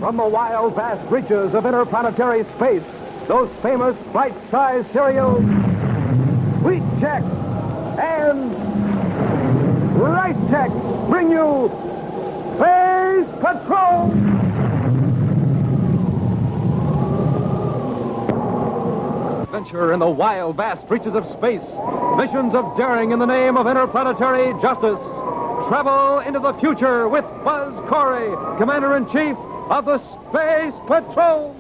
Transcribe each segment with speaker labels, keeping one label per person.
Speaker 1: From the wild, vast reaches of interplanetary space, those famous bite-sized cereals, Wheat Chex and Rice Chex bring you Space Patrol! Adventure in the wild, vast reaches of space. Missions of daring in the name of interplanetary justice. Travel into the future with Buzz Corey, Commander-in-Chief of the Space Patrol.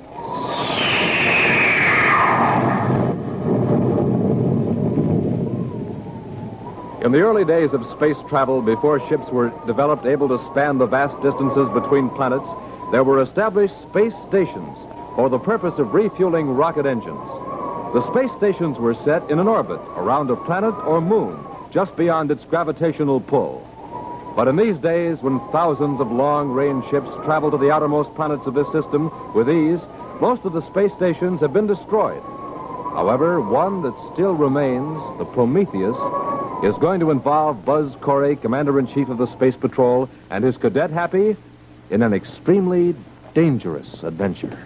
Speaker 1: In the early days of space travel, before ships were developed able to span the vast distances between planets, there were established space stations for the purpose of refueling rocket engines. The space stations were set in an orbit around a planet or moon just beyond its gravitational pull. But in these days, when thousands of long-range ships travel to the outermost planets of this system with ease, most of the space stations have been destroyed. However, one that still remains, the Prometheus, is going to involve Buzz Corey, Commander-in-Chief of the Space Patrol, and his cadet Happy in an extremely dangerous adventure.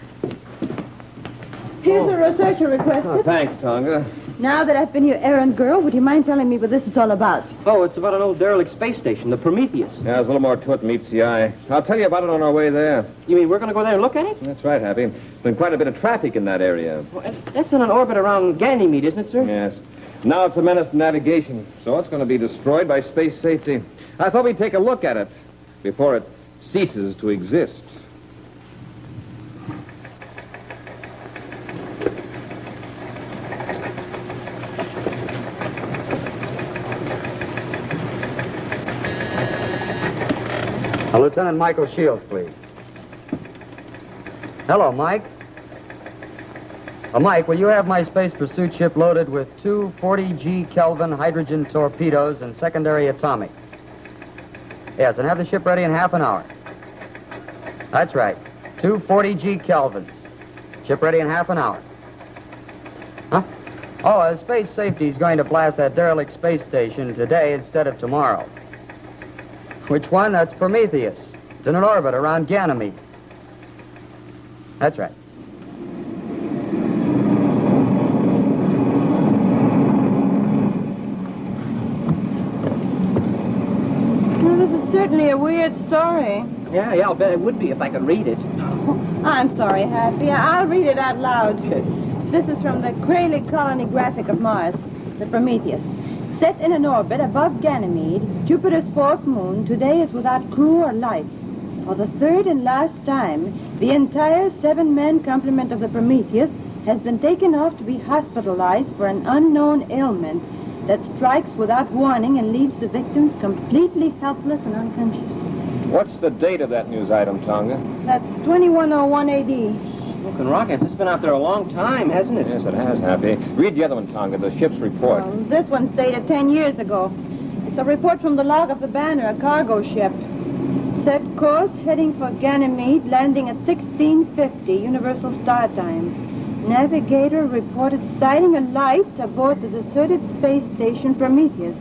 Speaker 2: Here's the researcher requested.
Speaker 3: Oh, thanks, Tonga.
Speaker 2: Now that I've been your errand girl, would you mind telling me what this is all about?
Speaker 3: Oh, it's about an old derelict space station, the Prometheus.
Speaker 4: Yeah, there's a little more to it than meets the eye. I'll tell you about it on our way there.
Speaker 3: You mean we're going to go there and look at it?
Speaker 4: That's right, Happy. There's been quite a bit of traffic in that area.
Speaker 3: Well, that's in an orbit around Ganymede, isn't it, sir?
Speaker 4: Yes. Now it's a menace to navigation, so it's going to be destroyed by space safety. I thought we'd take a look at it before it ceases to exist.
Speaker 5: Lieutenant Michael Shields, please. Hello, Mike. Mike, will you have my space pursuit ship loaded with 2 40G Kelvin hydrogen torpedoes and secondary atomic? Yes, and have the ship ready in half an hour. That's right. 2 40G Kelvins. Ship ready in half an hour. Huh? Oh, space safety is going to blast that derelict space station today instead of tomorrow. Which one? That's Prometheus. It's in an orbit around Ganymede. That's right.
Speaker 2: Well, this is certainly a weird story.
Speaker 3: Yeah, I'll bet it would be if I could read it.
Speaker 2: I'm sorry, Happy. I'll read it out loud. This is from the Crayley Colony Graphic of Mars, the Prometheus. Set in an orbit above Ganymede, Jupiter's fourth moon, today is without crew or lights. For the third and last time, the entire 7-man complement of the Prometheus has been taken off to be hospitalized for an unknown ailment that strikes without warning and leaves the victims completely helpless and unconscious.
Speaker 4: What's the date of that news item, Tonga?
Speaker 2: That's 2101 AD.
Speaker 3: Smoking rockets. It's been out there a long time, hasn't it?
Speaker 4: Yes, it has, Happy. Read the other one, Tonga, the ship's report.
Speaker 2: Well, this one's dated 10 years ago. It's a report from the log of the Banner, a cargo ship. Set course, heading for Ganymede, landing at 1650 Universal Star Time. Navigator reported sighting a light aboard the deserted space station Prometheus.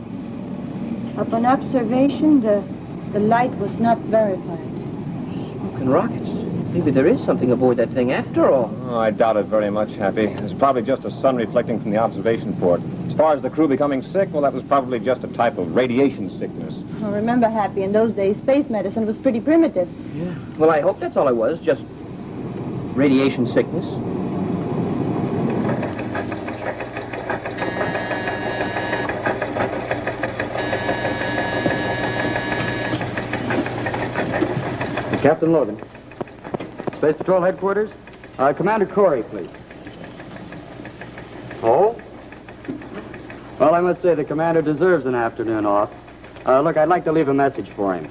Speaker 2: Upon observation, the light was not verified.
Speaker 3: Smoking rockets. Maybe there is something aboard that thing after all.
Speaker 4: Oh, I doubt it very much, Happy. It's probably just a sun reflecting from the observation port. As far as the crew becoming sick, well, that was probably just a type of radiation sickness.
Speaker 2: Well, remember, Happy, in those days, space medicine was pretty primitive.
Speaker 3: Yeah. Well, I hope that's all it was, just radiation sickness.
Speaker 5: Captain Logan. Space Patrol Headquarters? Commander Corey, please. Oh? Well, I must say the commander deserves an afternoon off. Look, I'd like to leave a message for him.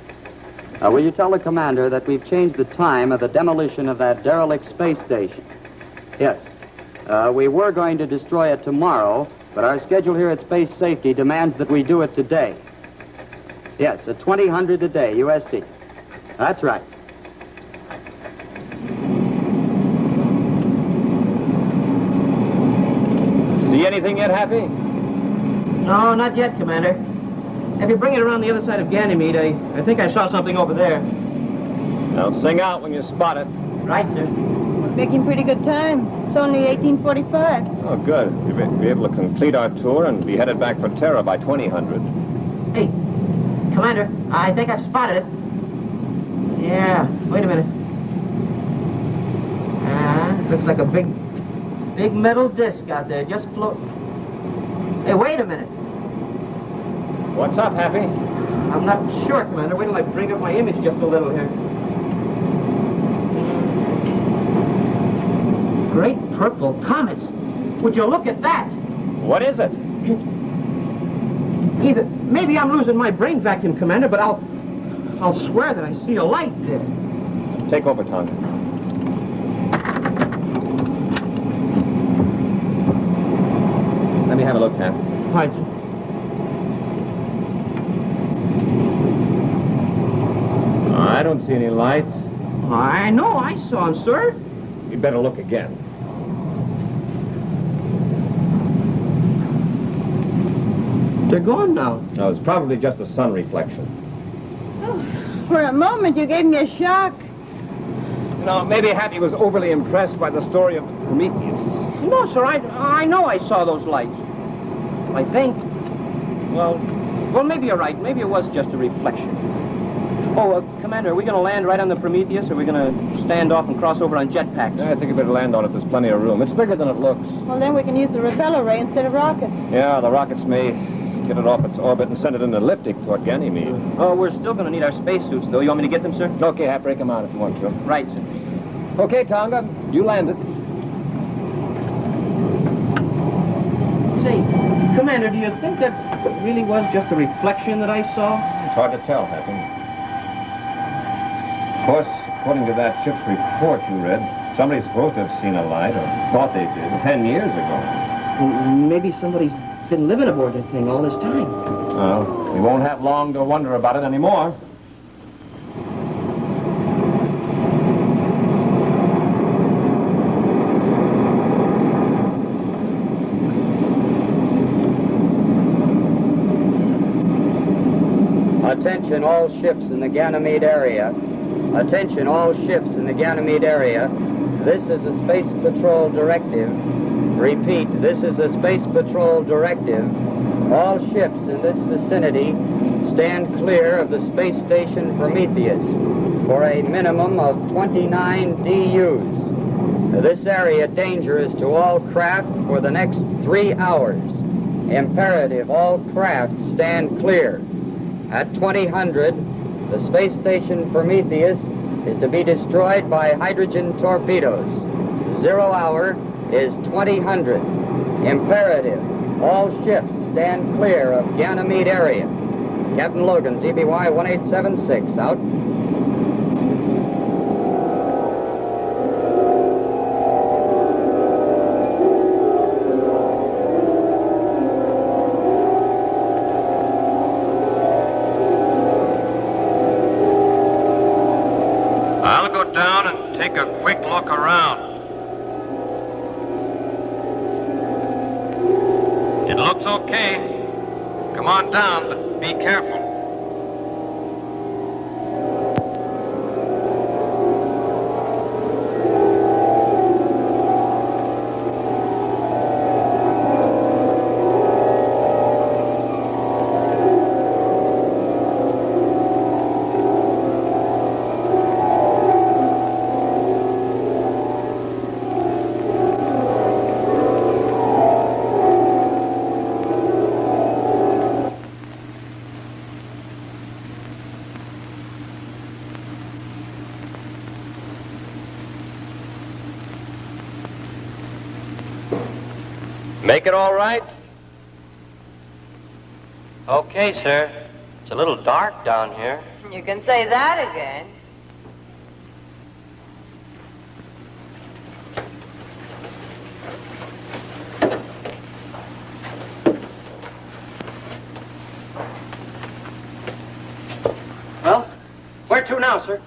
Speaker 5: Will you tell the commander that we've changed the time of the demolition of that derelict space station? Yes. We were going to destroy it tomorrow, but our schedule here at Space Safety demands that we do it today. Yes, at 2000 a day, USD. That's right.
Speaker 4: See anything yet, Happy?
Speaker 3: No, not yet, Commander. If you bring it around the other side of Ganymede, I think I saw something over there.
Speaker 4: Now sing out when you spot it.
Speaker 3: Right, sir.
Speaker 2: We're making pretty good time. It's only 1845.
Speaker 4: Oh, good. We'll be able to complete our tour and be headed back for Terra by 2000.
Speaker 3: Hey, Commander, I think I've spotted it. Yeah, wait a minute. Looks like a big metal disc out there, just float. Hey, wait a minute.
Speaker 4: What's up, Happy?
Speaker 3: I'm not sure, Commander. Wait till I bring up my image just a little here. Great purple comets. Would you look at that?
Speaker 4: What is it?
Speaker 3: Maybe I'm losing my brain vacuum, Commander, but I'll swear that I see a light there.
Speaker 4: Take over, Tonga. Let me have a look, Hap.
Speaker 3: Right, sir.
Speaker 4: I don't see any lights.
Speaker 3: I know I saw him, sir.
Speaker 4: You better look again.
Speaker 3: They're gone now.
Speaker 4: No, it's probably just a sun reflection.
Speaker 2: Oh, for a moment, you gave me a shock.
Speaker 4: No, maybe Happy was overly impressed by the story of Prometheus.
Speaker 3: No, sir, I know I saw those lights. I think. Well, maybe you're right. Maybe it was just a reflection. Oh, Commander, are we going to land right on the Prometheus, or are we going to stand off and cross over on jetpacks?
Speaker 4: I think you better land on it. There's plenty of room. It's bigger than it looks.
Speaker 2: Well, then we can use the repeller ray instead of rockets.
Speaker 4: Yeah, the rockets may get it off its orbit and send it in elliptic toward Ganymede.
Speaker 3: Oh, we're still going to need our spacesuits, though. You want me to get them, sir?
Speaker 4: Okay, Hap, break them out if you want to.
Speaker 3: Right, sir.
Speaker 4: Okay, Tonga, you landed.
Speaker 3: Say, Commander, do you think that really was just a reflection that I saw?
Speaker 4: It's hard to tell, Happy. Of course, according to that ship's report you read, somebody's supposed to have seen a light, or thought they did, 10 years ago.
Speaker 3: Maybe somebody's been living aboard that thing all this time.
Speaker 4: Well, we won't have long to wonder about it anymore.
Speaker 5: Attention all ships in the Ganymede area. Attention all ships in the Ganymede area. This is a Space Patrol directive. Repeat, this is a Space Patrol directive. All ships in this vicinity stand clear of the space station Prometheus for a minimum of 29 DUs. This area dangerous to all craft for the next 3 hours. Imperative, all craft stand clear. At 2000, the space station Prometheus is to be destroyed by hydrogen torpedoes. 0 hour is 2000. Imperative, all ships stand clear of Ganymede area. Captain Logan, ZBY 1876, out.
Speaker 1: I'll go down and take a quick look around. It looks okay. Come on down, but be careful. Make it all right?
Speaker 6: Okay, sir. It's a little dark down here.
Speaker 7: You can say that again.
Speaker 3: Well, where to now, sir?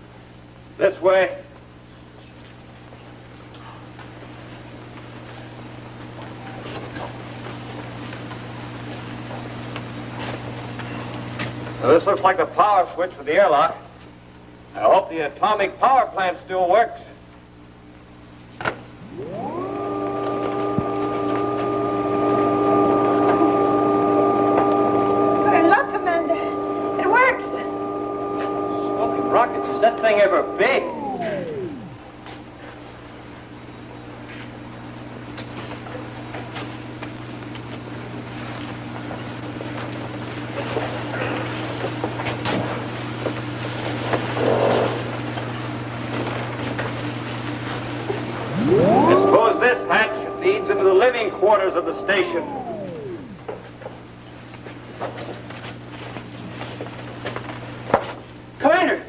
Speaker 4: This way. Well, this looks like the power switch for the airlock. I hope the atomic power plant still works.
Speaker 3: Rockets, is that thing ever big?
Speaker 8: I suppose this hatch leads into the living quarters of the station.
Speaker 3: Commander!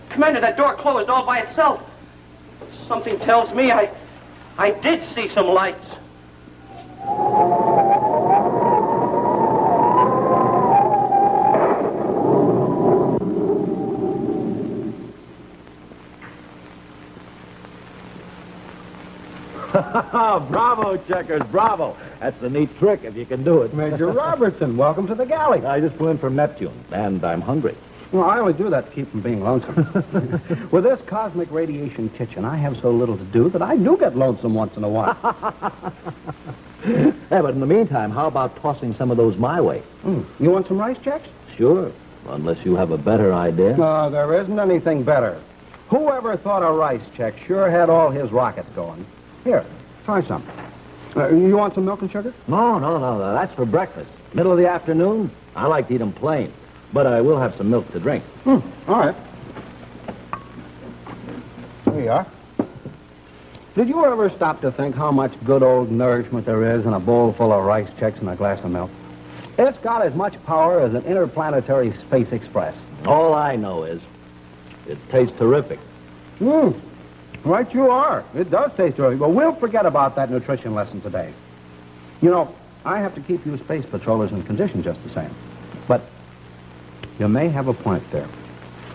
Speaker 3: Commander, that door closed all by itself. Something tells me I did see some lights.
Speaker 9: Bravo, Checkers, bravo. That's a neat trick if you can do it.
Speaker 10: Major Robertson, welcome to the galley.
Speaker 9: I just flew in from Neptune, and I'm hungry.
Speaker 10: Well, I only do that to keep from being lonesome. With this cosmic radiation kitchen, I have so little to do that I do get lonesome once in a while.
Speaker 9: Yeah, but in the meantime, how about tossing some of those my way?
Speaker 10: You want some rice checks?
Speaker 9: Sure, unless you have a better idea.
Speaker 10: No, there isn't anything better. Whoever thought a rice check sure had all his rockets going. Here, try some. You want some milk and sugar?
Speaker 9: No, that's for breakfast. Middle of the afternoon, I like to eat them plain. But I will have some milk to drink.
Speaker 10: All right. Here you are. Did you ever stop to think how much good old nourishment there is in a bowl full of rice checks and a glass of milk? It's got as much power as an interplanetary space express.
Speaker 9: All I know is it tastes terrific.
Speaker 10: Right you are. It does taste terrific. But we'll forget about that nutrition lesson today. You know, I have to keep you space patrollers in condition just the same. But you may have a point there.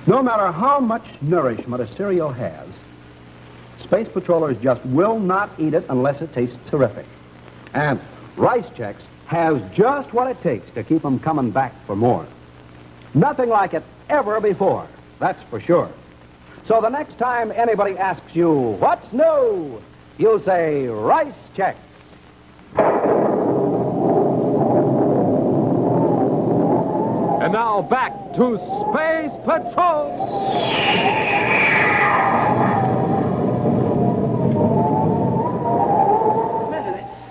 Speaker 10: No matter how much nourishment a cereal has, space patrollers just will not eat it unless it tastes terrific. And Rice Chex has just what it takes to keep them coming back for more. Nothing like it ever before, that's for sure. So the next time anybody asks you, what's new? You'll say, Rice Chex.
Speaker 1: And now back to Space Patrol!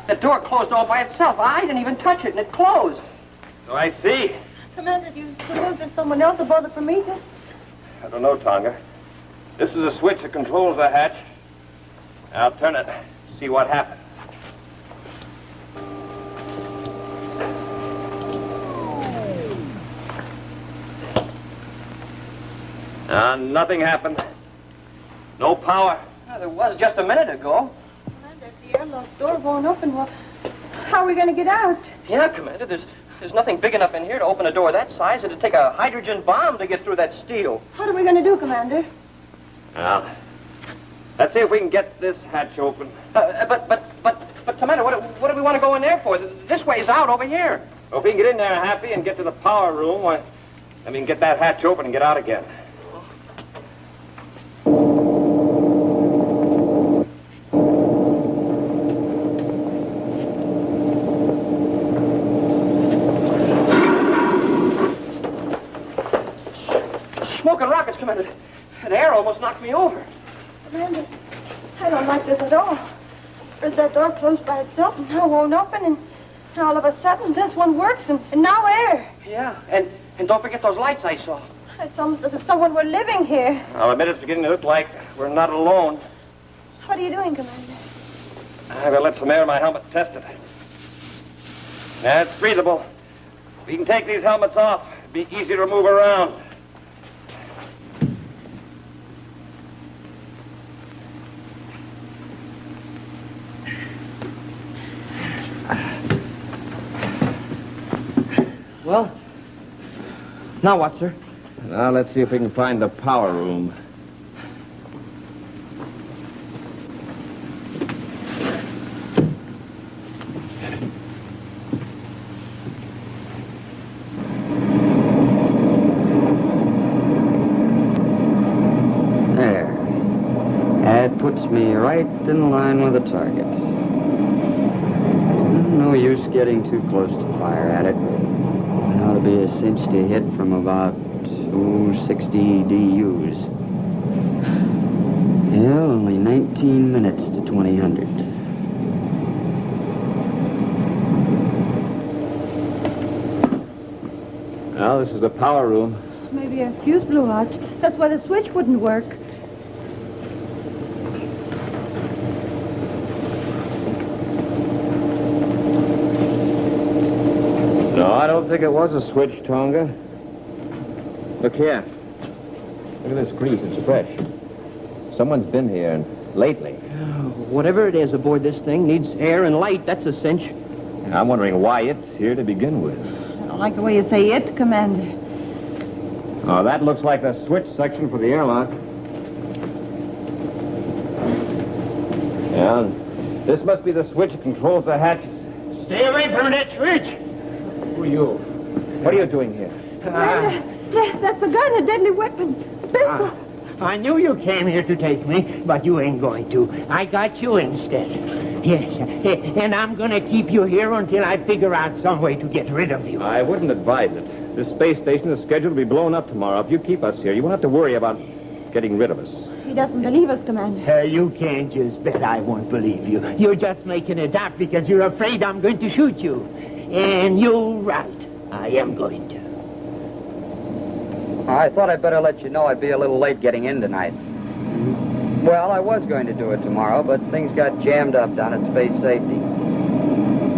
Speaker 3: The door closed all by itself. I didn't even touch it, and it closed.
Speaker 8: So I see.
Speaker 2: Commander, do you suppose there's someone else aboard the Prometheus?
Speaker 8: I don't know, Tonga. This is a switch that controls the hatch. I'll turn it, see what happens. Nothing happened. No power.
Speaker 3: Well, there was just a minute ago.
Speaker 2: Commander, if the airlock door won't open, well, how are we going to get out?
Speaker 3: Yeah, Commander, there's nothing big enough in here to open a door that size. It'd take a hydrogen bomb to get through that steel.
Speaker 2: What are we going to do, Commander?
Speaker 8: Well, let's see if we can get this hatch open.
Speaker 3: But, Commander, what do we want to go in there for? This way's out over here.
Speaker 8: Well, if we can get in there happy and get to the power room, why, I mean, get that hatch open and get out again.
Speaker 3: Smoking rockets, Commander. An air almost knocked me over.
Speaker 2: Commander, I don't like this at all. First that door closed by itself and now won't open, and all of a sudden this one works and now air.
Speaker 3: Yeah, and don't forget those lights I saw.
Speaker 2: It's almost as if someone were living here.
Speaker 8: I'll admit it's beginning to look like we're not alone.
Speaker 2: What are you doing, Commander?
Speaker 8: I will let some air in my helmet test it. Yeah, it's breathable. We can take these helmets off. It'd be easy to move around.
Speaker 3: Well, now what, sir?
Speaker 8: Now, let's see if we can find the power room.
Speaker 5: There. That puts me right in line with the target. No use getting too close to fire at it. It ought to be a cinch to hit from about 60 DUs. Yeah, only 19 minutes to 2000.
Speaker 4: Well, this is the power room.
Speaker 2: Maybe a fuse blew out. That's why the switch wouldn't work.
Speaker 4: No, I don't think it was a switch, Tonga. Look here. Look at this grease. It's fresh. Someone's been here lately.
Speaker 3: Whatever it is aboard this thing needs air and light. That's a cinch.
Speaker 4: I'm wondering why it's here to begin with.
Speaker 2: I don't like the way you say it, Commander.
Speaker 4: Oh, that looks like the switch section for the airlock. Yeah, this must be the switch that controls the hatches.
Speaker 3: Stay away from that switch.
Speaker 4: Who are you? What are you doing here?
Speaker 2: Commander, that's the gun, a deadly weapon. Pistol.
Speaker 11: I knew you came here to take me, but you ain't going to. I got you instead. Yes, and I'm going to keep you here until I figure out some way to get rid of you.
Speaker 4: I wouldn't advise it. This space station is scheduled to be blown up tomorrow. If you keep us here, you won't have to worry about getting rid of us.
Speaker 2: He doesn't believe us, Commander.
Speaker 11: You can't just bet I won't believe you. You're just making it up because you're afraid I'm going to shoot you. And you're right. I am going to.
Speaker 5: I thought I'd better let you know I'd be a little late getting in tonight. Well, I was going to do it tomorrow, but things got jammed up down at Space Safety.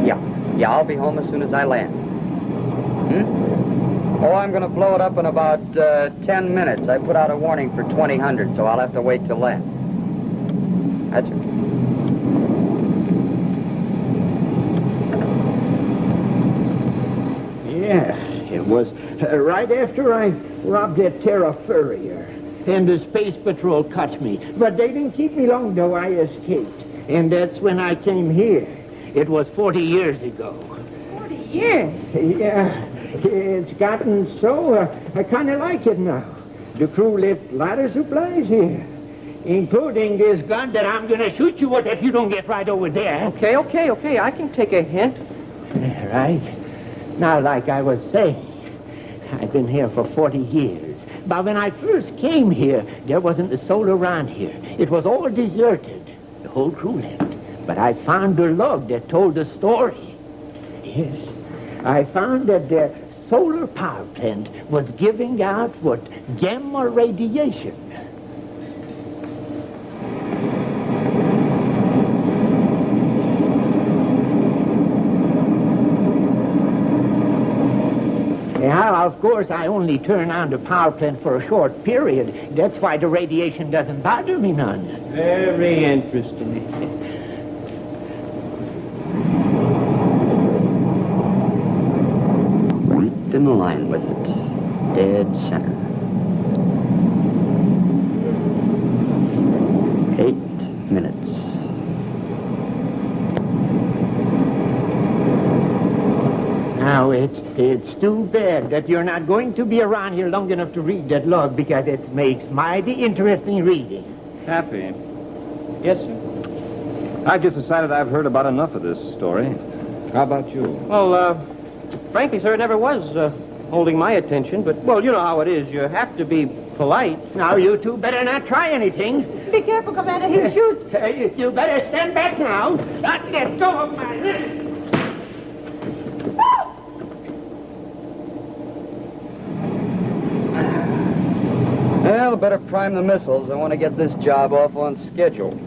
Speaker 5: Yeah, I'll be home as soon as I land. Oh, I'm going to blow it up in about 10 minutes. I put out a warning for 2000, so I'll have to wait till then. That's it.
Speaker 11: Yeah, it was right after I robbed that Terra Furrier. And the Space Patrol caught me. But they didn't keep me long, though. I escaped. And that's when I came here. It was 40 years ago.
Speaker 2: 40 years?
Speaker 11: Yeah, it's gotten so, I kind of like it now. The crew left a lot of supplies here, including this gun that I'm going to shoot you with if you don't get right over there.
Speaker 3: Okay. I can take a hint.
Speaker 11: Right. Now, like I was saying, I've been here for 40 years. But when I first came here, there wasn't a soul around here. It was all deserted. The whole crew left. But I found a log that told the story. Yes. I found that their solar power plant was giving out what? Gamma radiation. Now, of course, I only turn on the power plant for a short period. That's why the radiation doesn't bother me none.
Speaker 3: Very interesting.
Speaker 5: Right in line with it. Dead center. 8 minutes.
Speaker 11: Now, it's too bad that you're not going to be around here long enough to read that log because it makes mighty interesting reading.
Speaker 4: Happy.
Speaker 3: Yes, sir.
Speaker 4: I've just decided I've heard about enough of this story. How about you?
Speaker 3: Well, frankly, sir, it never was holding my attention. But, well, you know how it is. You have to be polite.
Speaker 11: Now, you two better not try anything.
Speaker 2: Be careful, Commander. He'll shoot.
Speaker 11: You better stand back now. Not let go of my wrist.
Speaker 5: Well, better prime the missiles. I want to get this job off on schedule.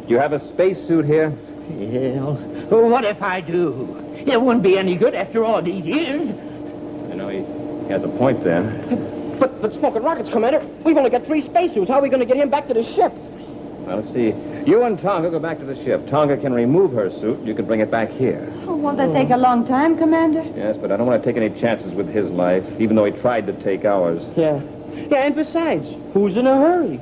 Speaker 4: Do you have a spacesuit here?
Speaker 11: Well, what if I do? It wouldn't be any good after all these years.
Speaker 4: You know, he has a point there.
Speaker 3: But Smoking Rockets, Commander, we've only got 3 spacesuits. How are we going to get him back to the ship?
Speaker 4: Well, let's see. You and Tonga go back to the ship. Tonga can remove her suit. You can bring it back here.
Speaker 2: Oh, won't that take a long time, Commander?
Speaker 4: Yes, but I don't want to take any chances with his life, even though he tried to take ours.
Speaker 3: Yeah, and besides, who's in a hurry?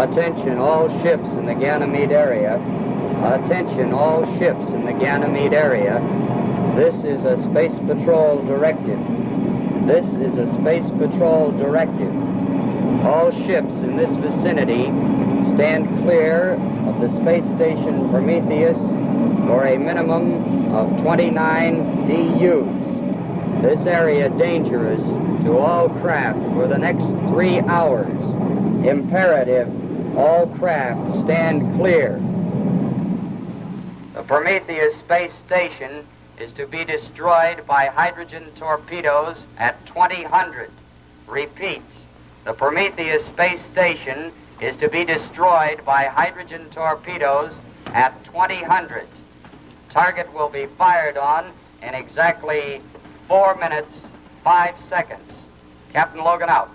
Speaker 5: Attention all ships in the Ganymede area. Attention all ships in the Ganymede area. This is a Space Patrol directive. This is a Space Patrol directive. All ships in this vicinity stand clear of the space station Prometheus for a minimum of 29 DUs. This area dangerous to all craft for the next 3 hours. Imperative, all craft stand clear. The Prometheus space station is to be destroyed by hydrogen torpedoes at 2000. Repeat, the Prometheus space station is to be destroyed by hydrogen torpedoes at 2000. Target will be fired on in exactly 4 minutes, 5 seconds. Captain Logan out.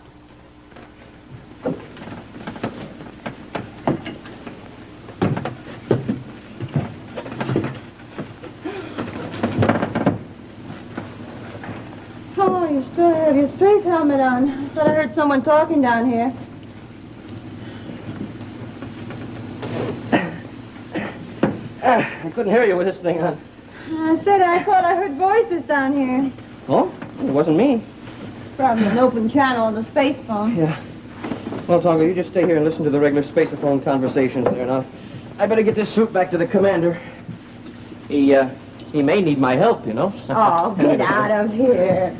Speaker 2: Oh, you still have your space helmet on. I thought I heard someone talking down here.
Speaker 3: I couldn't hear you with this thing on.
Speaker 2: I said I thought I heard voices down here.
Speaker 3: Oh? It wasn't me.
Speaker 2: Probably an open channel on the space phone.
Speaker 3: Yeah. Well, Tonga, you just stay here and listen to the regular spaceophone conversations there now. I better get this suit back to the commander. He may need my help, you know.
Speaker 2: Oh, get out of here.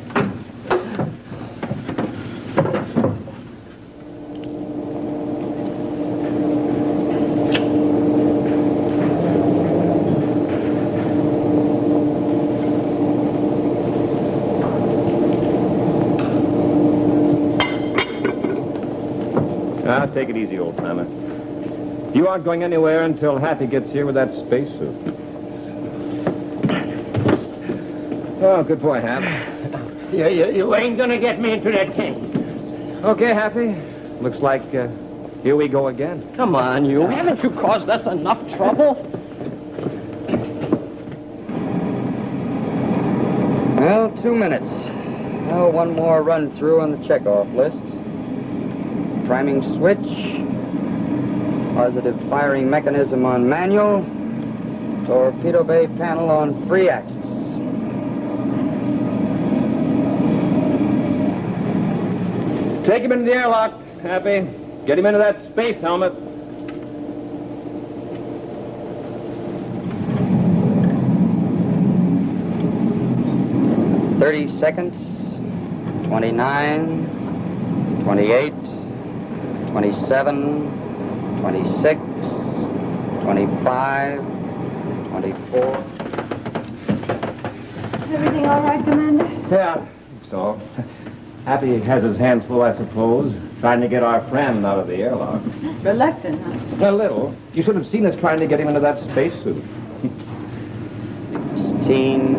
Speaker 4: Take it easy, old-timer. You aren't going anywhere until Happy gets here with that spacesuit. Oh, good boy, Hap.
Speaker 11: You ain't gonna get me into that thing.
Speaker 4: Okay, Happy. Looks like here we go again.
Speaker 3: Come on, you. Haven't you caused us enough trouble?
Speaker 5: Well, 2 minutes. Now one more run through on the checkoff list. Priming switch. Positive firing mechanism on manual. Torpedo bay panel on free axis.
Speaker 4: Take him into the airlock, Happy. Get him into that space helmet.
Speaker 5: "30 seconds. 29, 28, 27, 26, 25, 24.
Speaker 2: Everything all right, Commander?
Speaker 9: Yeah, so. Happy has his hands full, I suppose, trying to get our friend out of the airlock.
Speaker 2: Reluctant, huh?
Speaker 9: A little. You should have seen us trying to get him into that spacesuit.
Speaker 5: 16,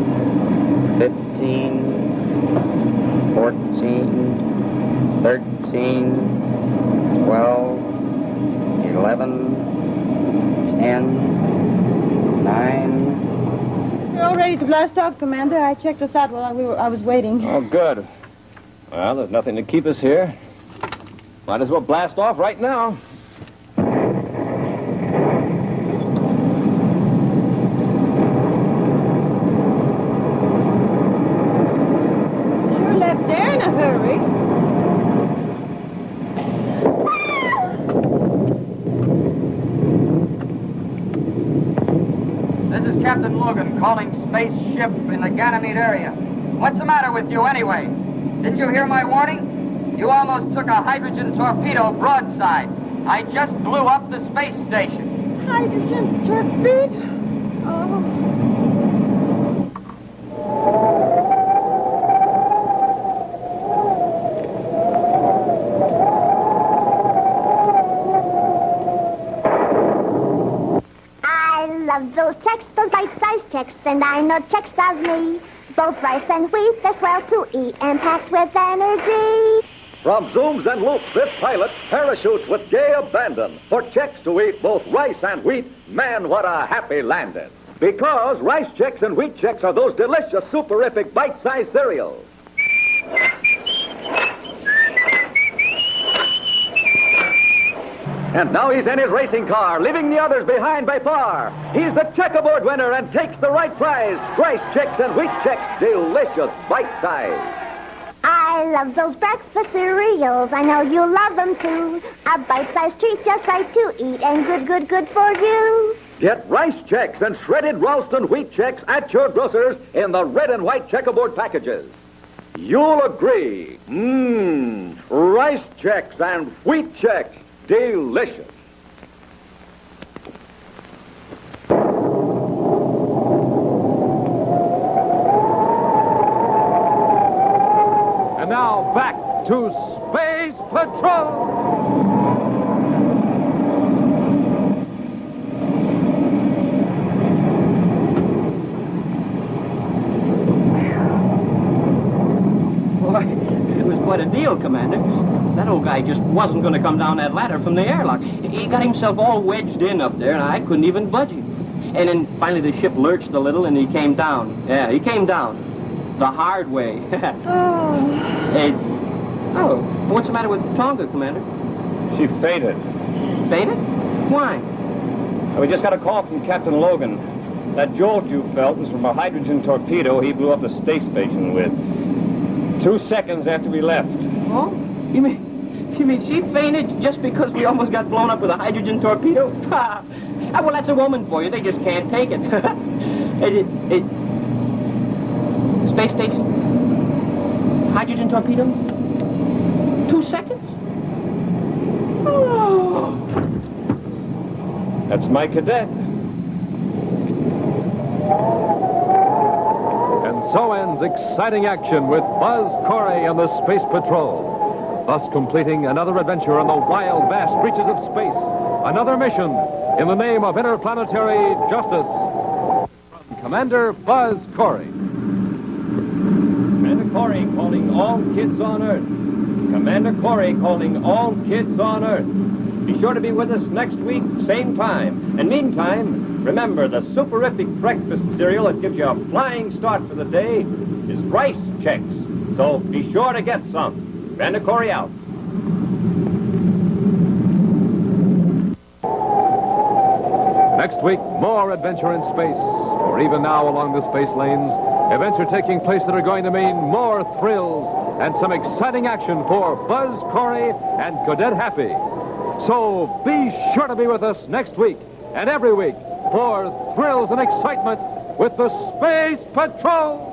Speaker 5: 15, 14, 13, 12, 11, 10, 9.
Speaker 2: We're all ready to blast off, Commander. I checked us out while I was waiting.
Speaker 4: Oh, good. Well, there's nothing to keep us here. Might as well blast off right now.
Speaker 2: Sure left there in a hurry.
Speaker 5: This is Captain Logan calling spaceship in the Ganymede area. What's the matter with you anyway? Didn't you hear my warning? You almost took a hydrogen torpedo broadside. I just blew up the space station.
Speaker 2: Hydrogen torpedo? Oh.
Speaker 12: I love those checks, those bite-sized checks, and I know checks love me. Both rice and wheat, they're swell to eat and packed with energy.
Speaker 1: From Zooms and Loops, this pilot parachutes with gay abandon for checks to eat both rice and wheat. Man, what a happy landing. Because Rice Chex and Wheat Chex are those delicious, superific, bite-sized cereals. And now he's in his racing car, leaving the others behind by far. He's the checkerboard winner and takes the right prize. Rice Chex and Wheat Chex, delicious bite size.
Speaker 12: I love those breakfast cereals. I know you love them too. A bite-sized treat just right to eat and good for you.
Speaker 1: Get Rice Chex and shredded Ralston Wheat Chex at your grocer's in the red and white checkerboard packages. You'll agree. Rice Chex and Wheat Chex, delicious. And now back to Space Patrol.
Speaker 3: Boy, it was quite a deal, Commander. That old guy just wasn't going to come down that ladder from the airlock. He got himself all wedged in up there, and I couldn't even budge him. And then finally the ship lurched a little, and he came down. Yeah, he came down. The hard way. What's the matter with Tonga, Commander?
Speaker 8: She fainted.
Speaker 3: Fainted? Why?
Speaker 8: We just got a call from Captain Logan. That jolt you felt was from a hydrogen torpedo he blew up the space station with. 2 seconds after we left.
Speaker 3: Oh? You mean she fainted just because we almost got blown up with a hydrogen torpedo? Ha! Well, that's a woman for you. They just can't take it. Space station? Hydrogen torpedo? 2 seconds? Oh.
Speaker 8: That's my cadet.
Speaker 1: And so ends exciting action with Buzz Corey and the Space Patrol. Thus completing another adventure on the wild, vast reaches of space. Another mission in the name of interplanetary justice. From Commander Buzz Corey.
Speaker 8: Commander Corey calling all kids on Earth. Commander Corey calling all kids on Earth. Be sure to be with us next week, same time. And meantime, remember the superific breakfast cereal that gives you a flying start for the day is Rice Chex. So be sure to get some. Commander Corey out.
Speaker 1: Next week, more adventure in space. Or even now along the space lanes, events are taking place that are going to mean more thrills and some exciting action for Buzz Corey and Cadet Happy. So be sure to be with us next week and every week for thrills and excitement with the Space Patrol.